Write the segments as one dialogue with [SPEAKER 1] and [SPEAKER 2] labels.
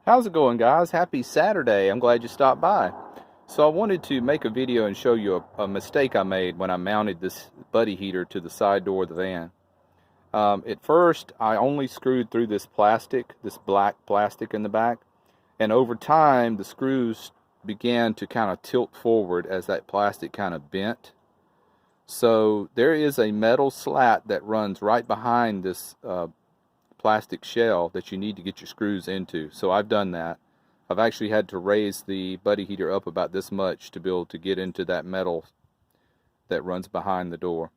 [SPEAKER 1] How's it going, guys? Happy Saturday. I'm glad you stopped by. So I wanted to make a video and show you a mistake I made when I mounted this buddy heater to the side door of the van. At first, I only screwed through this plastic, this black plastic in the back, and over time, the screws began to kind of tilt forward as that plastic kind of bent. So there is a metal slat that runs right behind this plastic shell that you need to get your screws into. So I've done that. I've actually had to raise the buddy heater up about this much to be able to get into that metal that runs behind the door.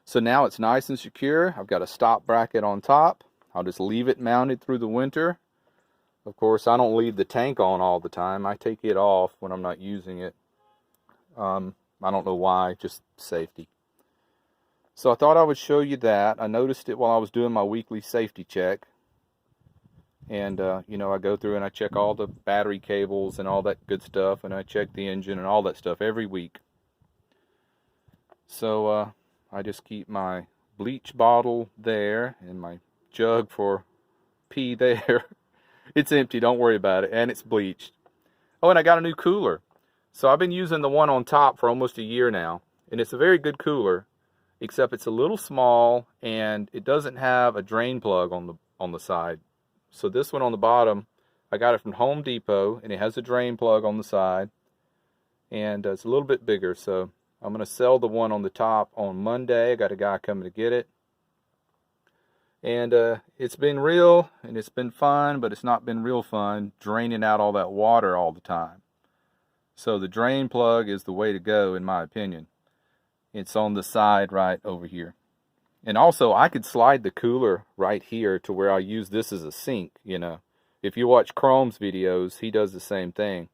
[SPEAKER 1] So now it's nice and secure. I've got a stop bracket on top. I'll just leave it mounted through the winter. Of course, I don't leave the tank on all the time. I take it off when I'm not using it. I don't know why, just safety. So I thought I would show you that. I noticed it while I was doing my weekly safety check. And, you know, I go through and I check all the battery cables and all that good stuff. And I check the engine and all that stuff every week. So I just keep my bleach bottle there and my jug for pee there. It's empty, don't worry about it. And it's bleached. Oh, and I got a new cooler. So I've been using the one on top for almost a year now. And it's a very good cooler, except it's a little small and it doesn't have a drain plug on the side. So this one on the bottom, I got it from Home Depot, and it has a drain plug on the side, and it's a little bit bigger. So I'm going to sell the one on the top on Monday. I got a guy coming to get it, and it's been real and it's been fun, but it's not been real fun draining out all that water all the time. So the drain plug is the way to go, in my opinion. It's on the side right over here. And also, I could slide the cooler right here to where I use this as a sink, you know. If you watch Chrome's videos, he does the same thing.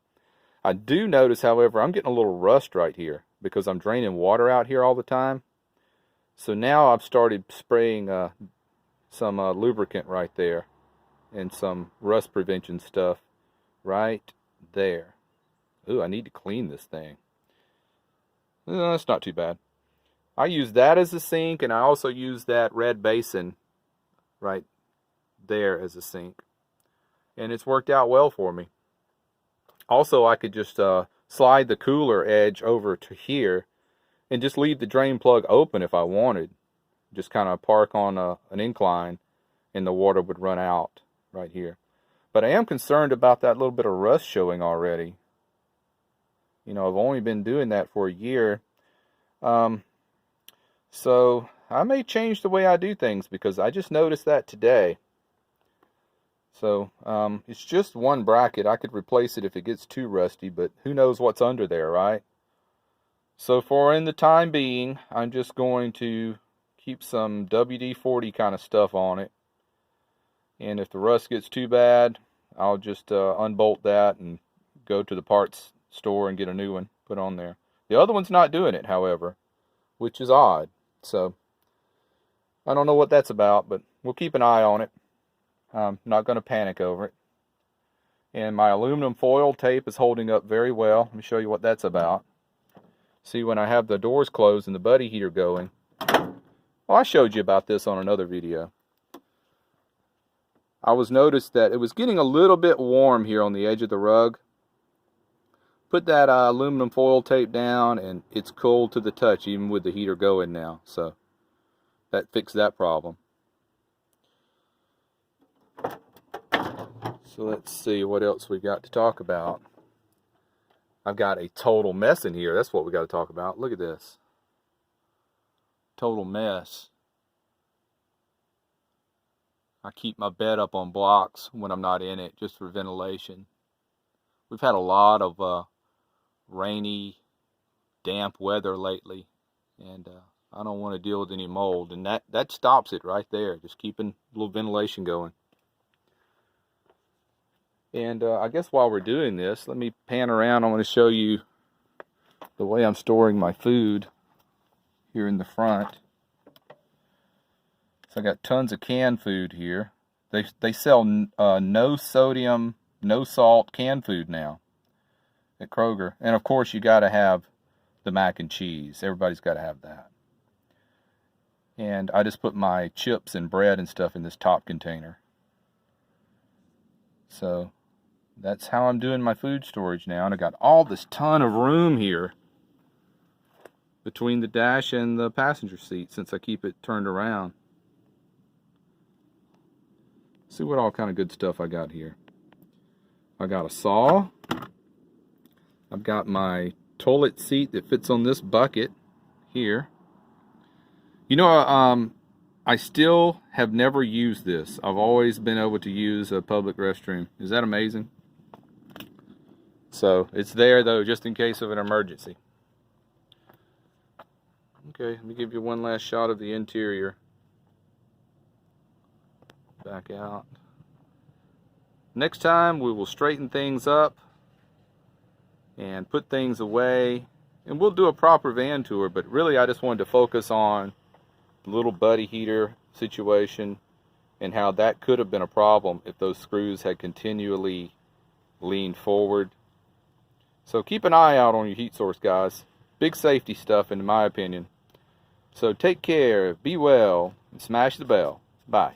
[SPEAKER 1] I do notice, however, I'm getting a little rust right here because I'm draining water out here all the time. So now I've started spraying some lubricant right there and some rust prevention stuff right there. Ooh, I need to clean this thing. That's not too bad. I use that as a sink, and I also use that red basin right there as a sink. And it's worked out well for me. Also, I could just slide the cooler edge over to here and just leave the drain plug open if I wanted. Just kind of park on an incline and the water would run out right here. But I am concerned about that little bit of rust showing already. You know, I've only been doing that for a year. So I may change the way I do things because I just noticed that today. So it's just one bracket. I could replace it if it gets too rusty, but who knows what's under there, right? So for in the time being, I'm just going to keep some WD-40 kind of stuff on it. And if the rust gets too bad, I'll just unbolt that and go to the parts store and get a new one put on there. The other one's not doing it, however, which is odd. So I don't know what that's about, but we'll keep an eye on it. I'm not going to panic over it. And my aluminum foil tape is holding up very well. Let me show you what that's about. See, when I have the doors closed and the buddy heater going. Well, I showed you about this on another video. I noticed that it was getting a little bit warm here on the edge of the rug. Put that aluminum foil tape down and it's cold to the touch even with the heater going now. So that fixed that problem. So let's see what else we got to talk about. I've got a total mess in here. That's what we got to talk about. Look at this. Total mess. I keep my bed up on blocks when I'm not in it just for ventilation. We've had a lot of rainy, damp weather lately, and I don't want to deal with any mold, and that stops it right there, just keeping a little ventilation going. And I guess while we're doing this, let me pan around. I want to show you the way I'm storing my food here in the front. So I got tons of canned food here. They sell no sodium, no salt canned food now at Kroger. And of course you got to have the mac and cheese. Everybody's got to have that. And I just put my chips and bread and stuff in this top container. So that's how I'm doing my food storage now. And I got all this ton of room here between the dash and the passenger seat since I keep it turned around. See what all kind of good stuff I got here. I got a saw. I've got my toilet seat that fits on this bucket here. You know, I still have never used this. I've always been able to use a public restroom. Is that amazing? So it's there though, just in case of an emergency. Okay, let me give you one last shot of the interior. Back out. Next time we will straighten things up and put things away, and we'll do a proper van tour, but really I just wanted to focus on the little buddy heater situation and how that could have been a problem if those screws had continually leaned forward. So keep an eye out on your heat source, guys. Big safety stuff in my opinion. So take care, be well, and smash the bell. Bye.